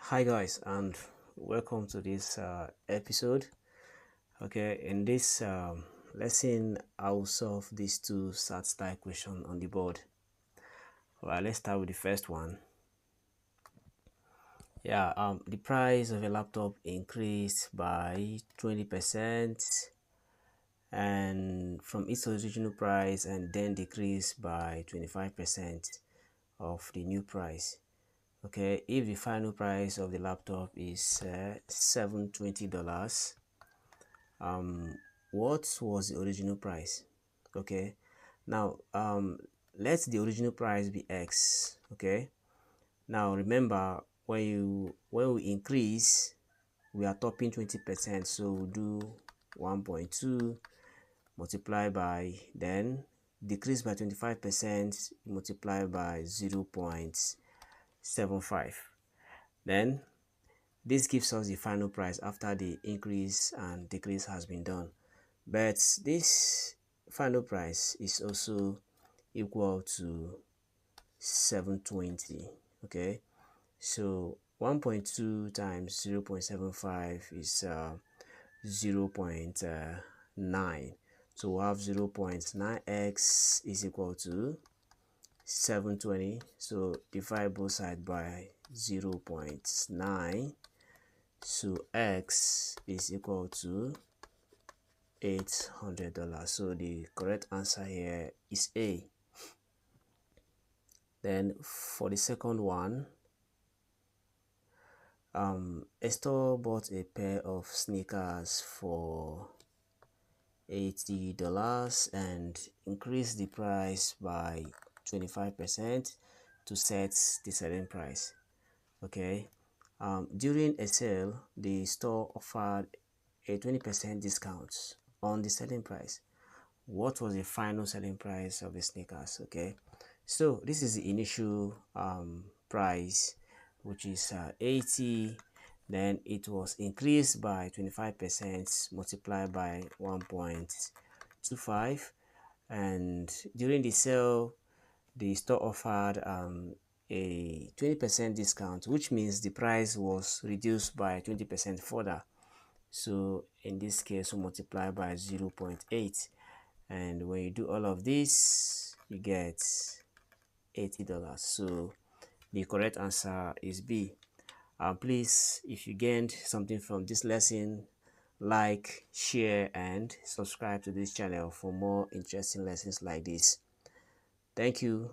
Hi guys, and welcome to this episode. Okay, in this lesson I'll solve these two SAT style questions on the board. Alright, let's start with the first one. Yeah, the price of a laptop increased by 20% and from its original price, and then decreased by 25% of the new price. Okay, if the final price of the laptop is $720, what was the original price? Okay, now let the original price be X. Okay, now remember, when we increase, we are topping 20%, so we'll do 1.2 multiply by, then decrease by 25%, multiply by 0.75. Then this gives us the final price after the increase and decrease has been done. But this final price is also equal to 720. Okay, so 1.2 times 0.75 is 0.9. So we have 0.9x is equal to 720. So divide both sides by 0.9. So x is equal to $800. So the correct answer here is A. Then for the second one, a store bought a pair of sneakers for $80 and increased the price by 25% to set the selling price. Okay, during a sale, the store offered a 20% discount on the selling price. What was the final selling price of the sneakers? Okay, so this is the initial price, which is 80. Then it was increased by 25%, multiplied by 1.25, and during the sale the store offered a 20% discount, which means the price was reduced by 20% further. So in this case, we multiply by 0.8, and when you do all of this, you get $80. So the correct answer is B. Please, if you gained something from this lesson, like, share, and subscribe to this channel for more interesting lessons like this. Thank you.